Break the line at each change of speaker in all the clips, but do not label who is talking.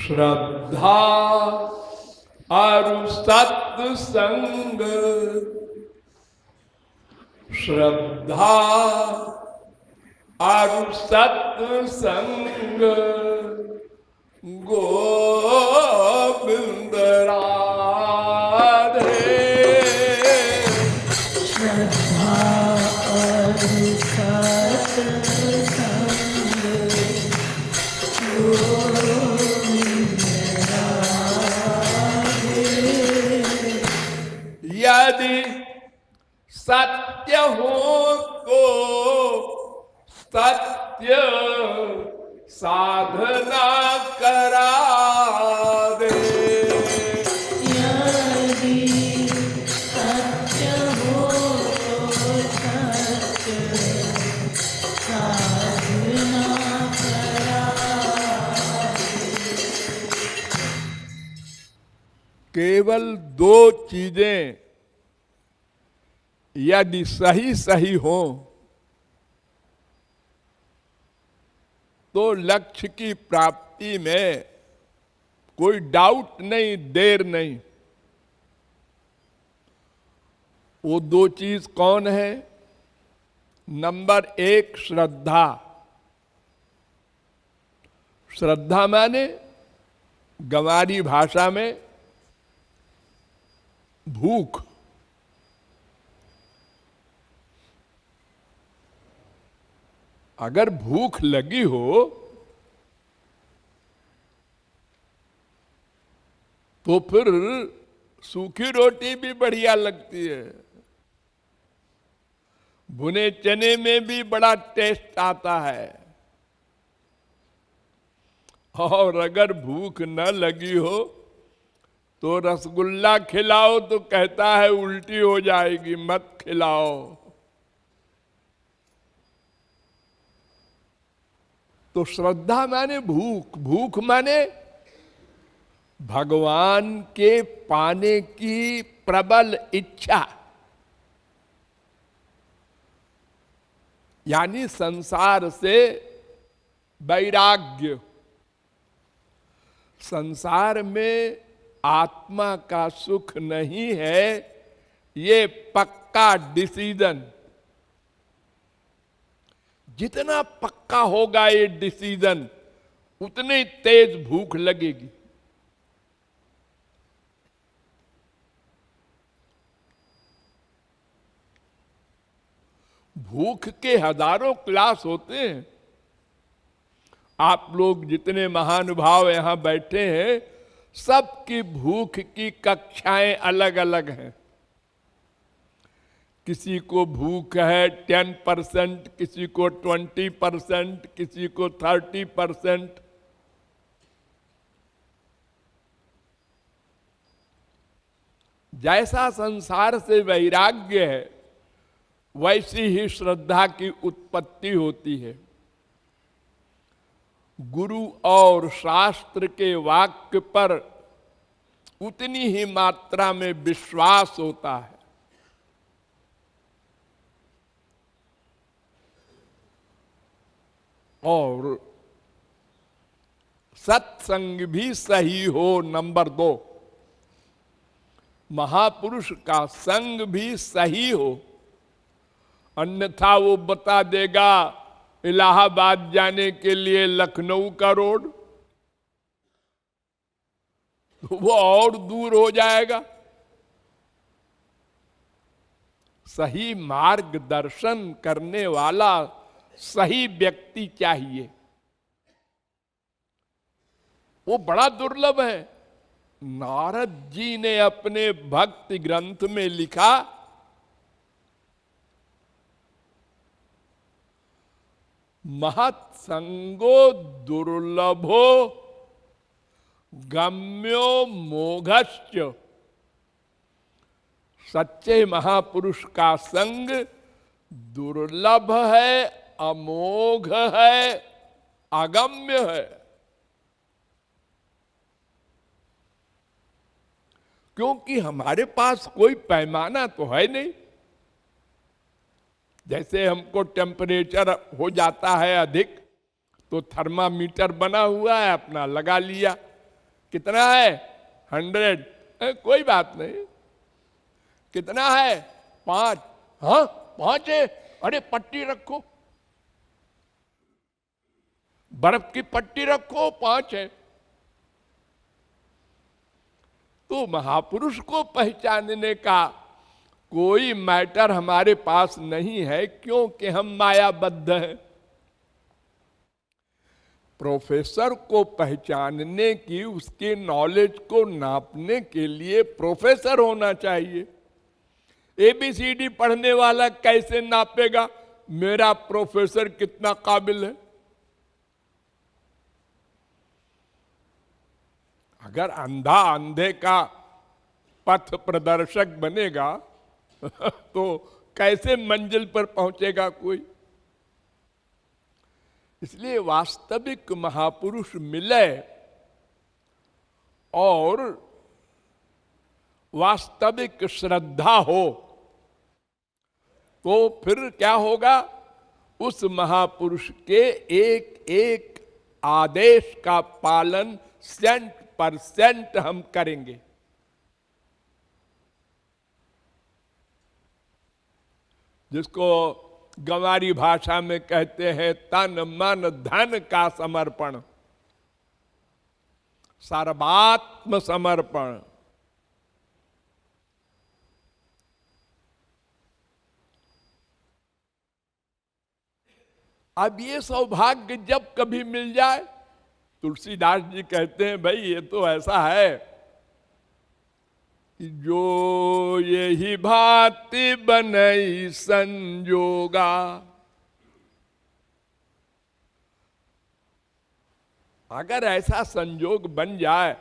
श्रद्धा और सत्संग, श्रद्धा और सत्संग, गोविंद राधे।
श्रद्धा और सत्संग, गोविंद राधे।
यदि सत्य हो तो सत्य साधना करा दे।
यदि सत्य हो तो सत्य साधना करा दे।
केवल दो चीजें यदि सही सही हो तो लक्ष्य की प्राप्ति में कोई डाउट नहीं, देर नहीं। वो दो चीज कौन है? नंबर एक, श्रद्धा। श्रद्धा माने गंवारी भाषा में भूख। अगर भूख लगी हो तो फिर सूखी रोटी भी बढ़िया लगती है, भुने चने में भी बड़ा टेस्ट आता है। और अगर भूख न लगी हो तो रसगुल्ला खिलाओ तो कहता है उल्टी हो जाएगी, मत खिलाओ। तो श्रद्धा माने भूख, भूख माने भगवान के पाने की प्रबल इच्छा, यानी संसार से वैराग्य। संसार में आत्मा का सुख नहीं है, ये पक्का डिसीजन। जितना पक्का होगा ये डिसीजन, उतनी तेज भूख लगेगी। भूख के हजारों क्लास होते हैं। आप लोग जितने महानुभाव यहां बैठे हैं, सबकी भूख की कक्षाएं अलग अलग हैं। किसी को भूख है 10%, किसी को 20%, किसी को 30%। जैसा संसार से वैराग्य है, वैसी ही श्रद्धा की उत्पत्ति होती है। गुरु और शास्त्र के वाक्य पर उतनी ही मात्रा में विश्वास होता है। और सत्संग भी सही हो, नंबर 2। महापुरुष का संग भी सही हो, अन्यथा वो बता देगा इलाहाबाद जाने के लिए लखनऊ का रोड, वो और दूर हो जाएगा। सही मार्गदर्शन करने वाला सही व्यक्ति चाहिए, वो बड़ा दुर्लभ है। नारद जी ने अपने भक्ति ग्रंथ में लिखा, महत्संगो दुर्लभो गम्यो मोघश्च। सच्चे महापुरुष का संग दुर्लभ है, अमोघ है, अगम्य है। क्योंकि हमारे पास कोई पैमाना तो है नहीं। जैसे हमको टेम्परेचर हो जाता है अधिक, तो थर्मामीटर बना हुआ है, अपना लगा लिया, कितना है? 100। कोई बात नहीं। कितना है? 5। हाँ 5 है। अरे पट्टी रखो, बर्फ की पट्टी रखो, 5 है। तो महापुरुष को पहचानने का कोई मैटर हमारे पास नहीं है, क्योंकि हम मायाबद्ध हैं। प्रोफेसर को पहचानने की, उसके नॉलेज को नापने के लिए प्रोफेसर होना चाहिए। ABCD पढ़ने वाला कैसे नापेगा मेरा प्रोफेसर कितना काबिल है? अगर अंधा अंधे का पथ प्रदर्शक बनेगा तो कैसे मंजिल पर पहुंचेगा कोई? इसलिए वास्तविक महापुरुष मिले और वास्तविक श्रद्धा हो तो फिर क्या होगा? उस महापुरुष के एक एक आदेश का पालन 100% हम करेंगे। जिसको गंवारी भाषा में कहते हैं तन मन धन का समर्पण, सर्वात्म समर्पण। अब ये सौभाग्य जब कभी मिल जाए, तुलसीदास जी कहते हैं भाई ये तो ऐसा है कि जो यही भांति बनई संजोगा। अगर ऐसा संजोग बन जाए,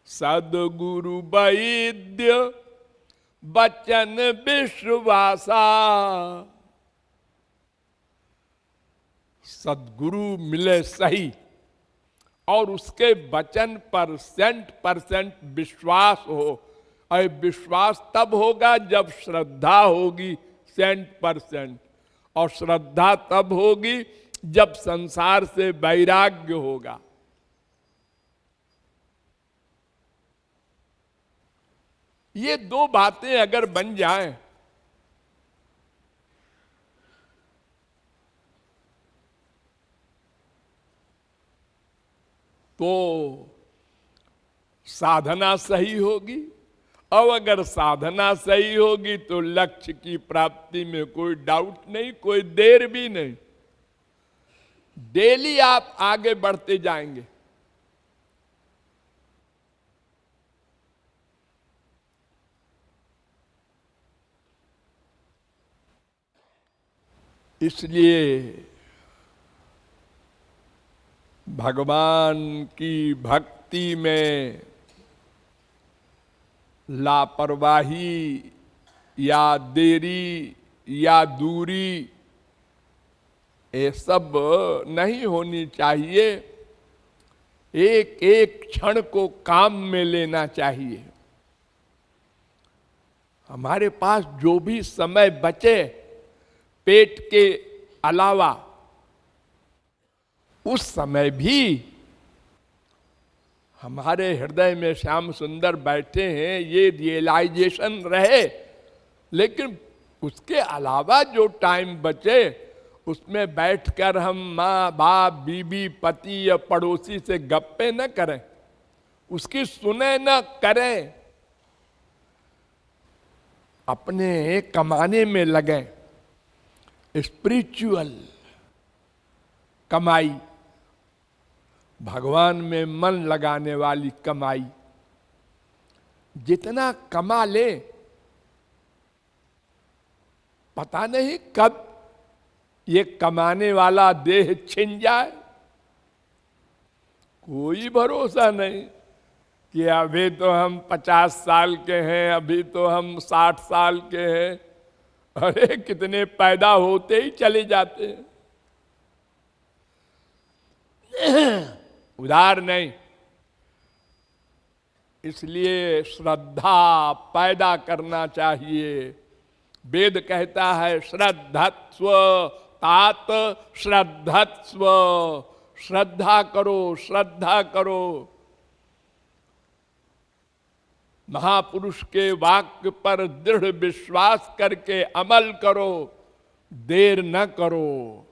सदगुरु वैद्य बचन विश्वासा, सदगुरु मिले सही और उसके वचन पर 100% विश्वास हो। और विश्वास तब होगा जब श्रद्धा होगी 100%, और श्रद्धा तब होगी जब संसार से वैराग्य होगा। ये 2 बातें अगर बन जाएं तो साधना सही होगी, और अगर साधना सही होगी तो लक्ष्य की प्राप्ति में कोई डाउट नहीं, कोई देर भी नहीं। डेली आप आगे बढ़ते जाएंगे। इसलिए भगवान की भक्ति में लापरवाही या देरी या दूरी ये सब नहीं होनी चाहिए। एक एक क्षण को काम में लेना चाहिए। हमारे पास जो भी समय बचे पेट के अलावा, उस समय भी हमारे हृदय में श्याम सुंदर बैठे हैं, ये रियलाइजेशन रहे। लेकिन उसके अलावा जो टाइम बचे उसमें बैठकर हम माँ बाप बीबी पति या पड़ोसी से गप्पे न करें, उसकी सुने न करें, अपने कमाने में लगें। स्पिरिचुअल कमाई, भगवान में मन लगाने वाली कमाई। जितना कमा ले पता नहीं कब ये कमाने वाला देह छिन जाए, कोई भरोसा नहीं कि अभी तो हम 50 साल के हैं, अभी तो हम 60 साल के हैं। अरे कितने पैदा होते ही चले जाते हैं। उधार नहीं। इसलिए श्रद्धा पैदा करना चाहिए। वेद कहता है श्रद्धत्स्व तात श्रद्धत्स्व, श्रद्धा करो श्रद्धा करो। महापुरुष के वाक्य पर दृढ़ विश्वास करके अमल करो, देर न करो।